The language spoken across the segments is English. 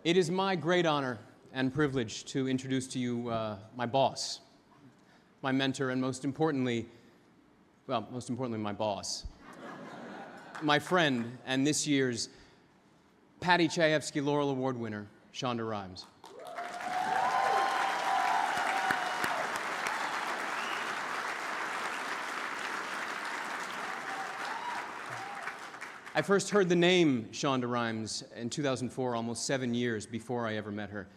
It is my great honor and privilege to introduce to you my boss, my mentor, and most importantly, my boss, my friend, and this year's Paddy Chayefsky Laurel Award winner, Shonda Rhimes. I first heard the name Shonda Rhimes in 2004, almost 7 years before I ever met her.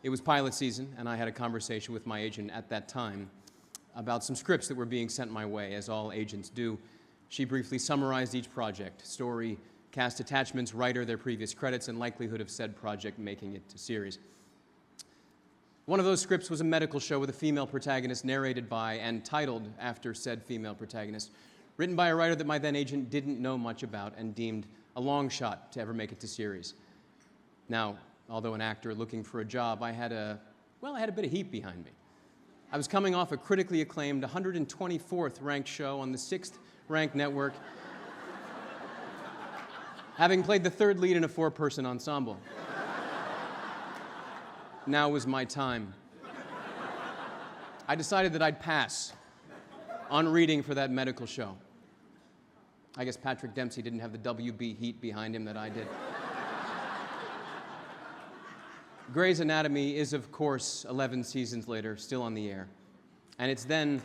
It was pilot season, and I had a conversation with my agent at that time about some scripts that were being sent my way, as all agents do. She briefly summarized each project: story, cast attachments, writer, their previous credits, and likelihood of said project making it to series. One of those scripts was a medical show with a female protagonist narrated by and titled after said female protagonist, written by a writer that my then agent didn't know much about and deemed a long shot to ever make it to series. Now, although an actor looking for a job, I had a bit of heat behind me. I was coming off a critically acclaimed 124th ranked show on the 6th ranked network, having played the third lead in a 4-person ensemble. Now was my time. I decided that I'd pass on reading for that medical show. I guess Patrick Dempsey didn't have the WB heat behind him that I did. Grey's Anatomy is, of course, 11 seasons later, still on the air. And it's then,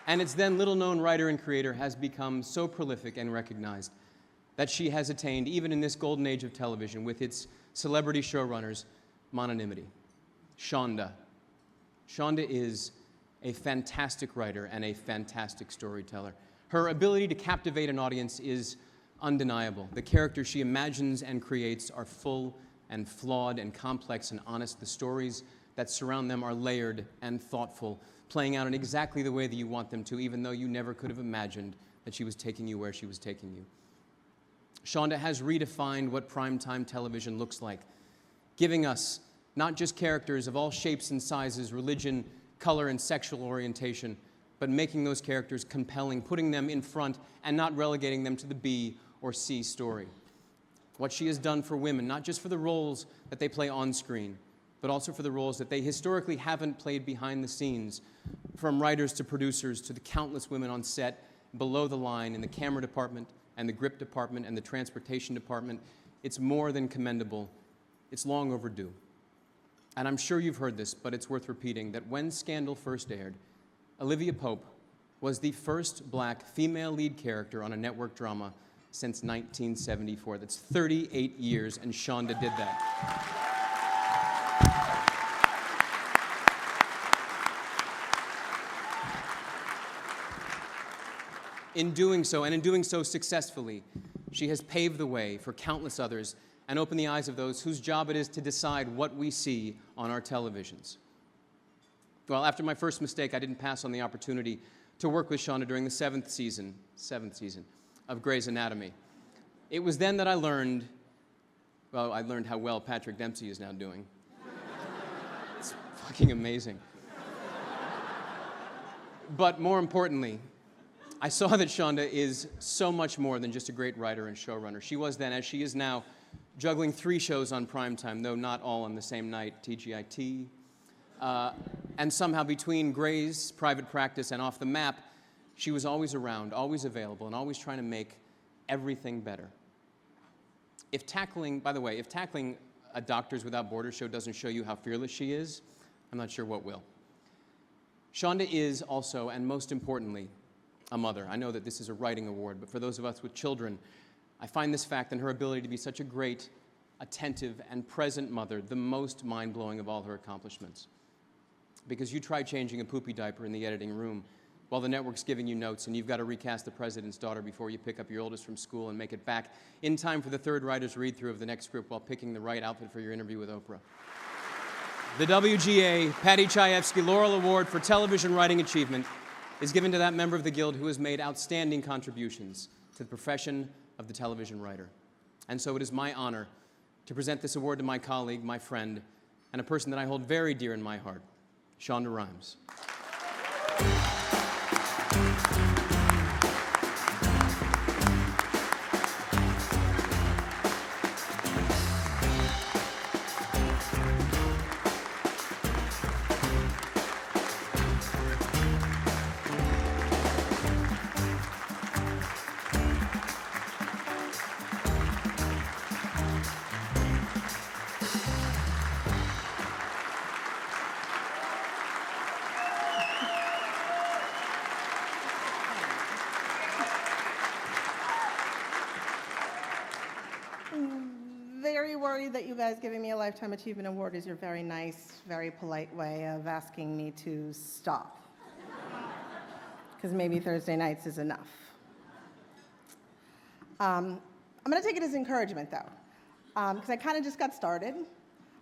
And its then little-known writer and creator has become so prolific and recognized that she has attained, even in this golden age of television, with its celebrity showrunners, mononymity. Shonda. Shonda is a fantastic writer and a fantastic storyteller. Her ability to captivate an audience is undeniable. The characters she imagines and creates are full and flawed and complex and honest. The stories that surround them are layered and thoughtful, playing out in exactly the way that you want them to, even though you never could have imagined that she was taking you where she was taking you. Shonda has redefined what primetime television looks like, giving us not just characters of all shapes and sizes, religion, color, and sexual orientation, but making those characters compelling, putting them in front, and not relegating them to the B or C story. What she has done for women, not just for the roles that they play on screen, but also for the roles that they historically haven't played behind the scenes, from writers to producers to the countless women on set, below the line, in the camera department, and the grip department, and the transportation department. It's more than commendable. It's long overdue. And I'm sure you've heard this, but it's worth repeating, that when Scandal first aired, Olivia Pope was the first black female lead character on a network drama since 1974. That's 38 years, and Shonda did that. In doing so, and in doing so successfully, she has paved the way for countless others and opened the eyes of those whose job it is to decide what we see on our televisions. Well, after my first mistake, I didn't pass on the opportunity to work with Shonda during the seventh season of Grey's Anatomy. It was then that I learned how well Patrick Dempsey is now doing. It's fucking amazing. But more importantly, I saw that Shonda is so much more than just a great writer and showrunner. She was then, as she is now, juggling 3 shows on primetime, though not all on the same night, TGIT. And somehow between Grey's, Private Practice, and Off the Map, she was always around, always available, and always trying to make everything better. If tackling a Doctors Without Borders show doesn't show you how fearless she is, I'm not sure what will. Shonda is also, and most importantly, a mother. I know that this is a writing award, but for those of us with children, I find this fact and her ability to be such a great, attentive, and present mother the most mind-blowing of all her accomplishments. Because you try changing a poopy diaper in the editing room while the network's giving you notes, and you've got to recast The President's Daughter before you pick up your oldest from school and make it back in time for the third writer's read-through of the next script while picking the right outfit for your interview with Oprah. The WGA Paddy Chayefsky Laurel Award for Television Writing Achievement is given to that member of the Guild who has made outstanding contributions to the profession of the television writer. And so it is my honor to present this award to my colleague, my friend, and a person that I hold very dear in my heart, Shonda Rhimes. worried that you guys giving me a Lifetime Achievement Award is your very nice, very polite way of asking me to stop. Because maybe Thursday nights is enough. I'm going to take it as encouragement, though, because I kind of just got started.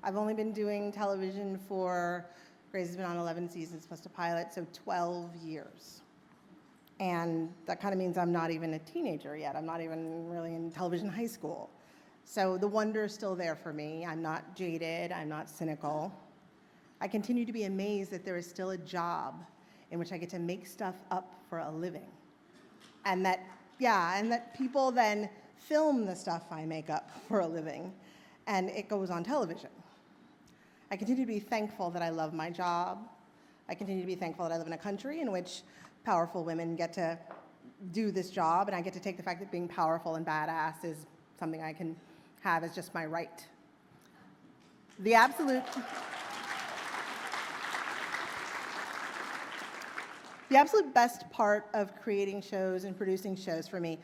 I've only been doing television for, Grey's has been on 11 seasons plus a pilot, so 12 years. And that kind of means I'm not even a teenager yet. I'm not even really in television high school. So the wonder is still there for me. I'm not jaded. I'm not cynical. I continue to be amazed that there is still a job in which I get to make stuff up for a living. And that people then film the stuff I make up for a living, and it goes on television. I continue to be thankful that I love my job. I continue to be thankful that I live in a country in which powerful women get to do this job, and I get to take the fact that being powerful and badass is something I can have as just my right. The absolute best part of creating shows and producing shows for me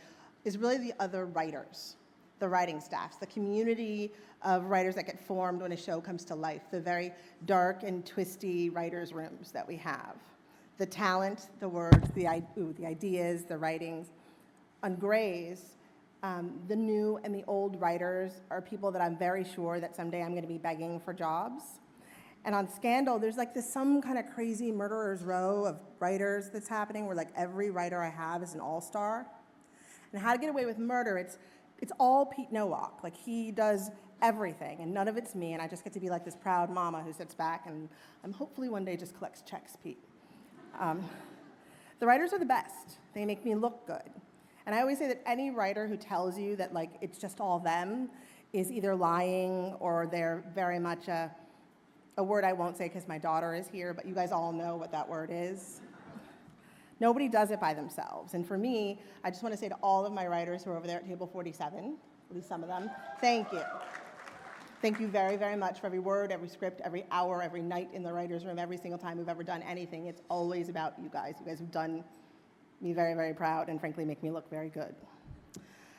is really the other writers, the writing staffs, the community of writers that get formed when a show comes to life, the very dark and twisty writers' rooms that we have. The talent, the words, the ideas, the writings. On Grey's, the new and the old writers are people that I'm very sure that someday I'm going to be begging for jobs. And on Scandal, there's like this some kind of crazy murderer's row of writers that's happening where like every writer I have is an all-star. And How to Get Away with Murder, it's all Pete Nowak. Like he does everything and none of it's me, and I just get to be like this proud mama who sits back and hopefully one day just collects checks, Pete. The writers are the best. They make me look good. And I always say that any writer who tells you that like it's just all them is either lying or they're very much a word I won't say because my daughter is here, but you guys all know what that word is. Nobody does it by themselves. And for me, I just want to say to all of my writers who are over there at table 47, at least some of them, thank you. Thank you very, very much for every word, every script, every hour, every night in the writer's room, every single time we've ever done anything. It's always about you guys. You guys have done me very, very proud and frankly make me look very good.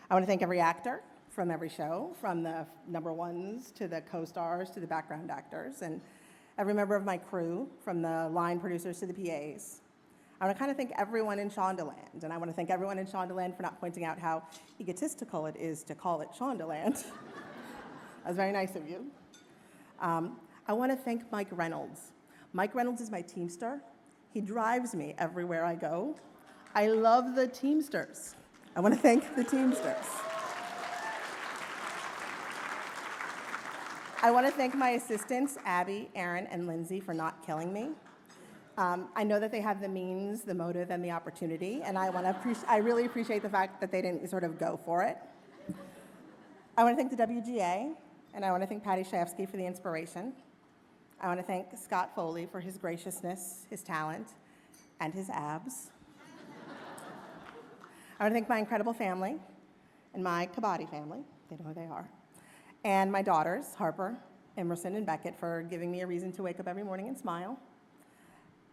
I want to thank every actor from every show, from the number ones to the co-stars to the background actors, and every member of my crew, from the line producers to the PAs. I want to kind of thank everyone in Shondaland, and I want to thank everyone in Shondaland for not pointing out how egotistical it is to call it Shondaland. That was very nice of you. I want to thank Mike Reynolds. Mike Reynolds is my Teamster. He drives me everywhere I go. I love the Teamsters. I want to thank the Teamsters. I want to thank my assistants, Abby, Aaron, and Lindsay, for not killing me. I know that they have the means, the motive, and the opportunity, and I really appreciate the fact that they didn't sort of go for it. I want to thank the WGA, and I want to thank Paddy Chayefsky for the inspiration. I want to thank Scott Foley for his graciousness, his talent, and his abs. I want to thank my incredible family and my Kabaddi family. They know who they are. And my daughters, Harper, Emerson, and Beckett, for giving me a reason to wake up every morning and smile.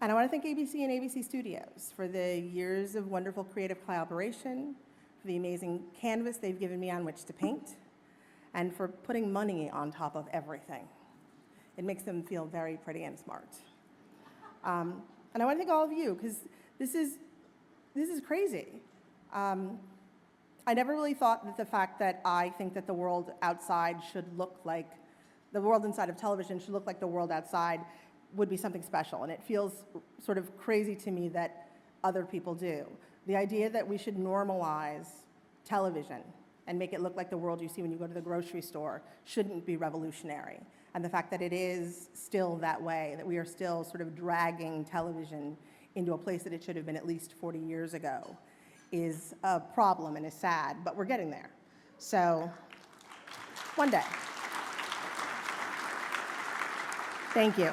And I want to thank ABC and ABC Studios for the years of wonderful creative collaboration, for the amazing canvas they've given me on which to paint, and for putting money on top of everything. It makes them feel very pretty and smart. And I want to thank all of you, because this is crazy. I never really thought that the fact that I think that the world outside should look like, the world inside of television should look like the world outside would be something special. And it feels sort of crazy to me that other people do. The idea that we should normalize television and make it look like the world you see when you go to the grocery store shouldn't be revolutionary. And the fact that it is still that way, that we are still sort of dragging television into a place that it should have been at least 40 years ago, is a problem and is sad, but we're getting there. So, one day. Thank you.